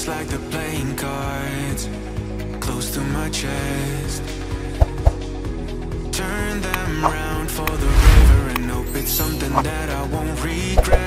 just like the playing cards close to my chest. Turn them round for the river and hope it's something that I won't regret.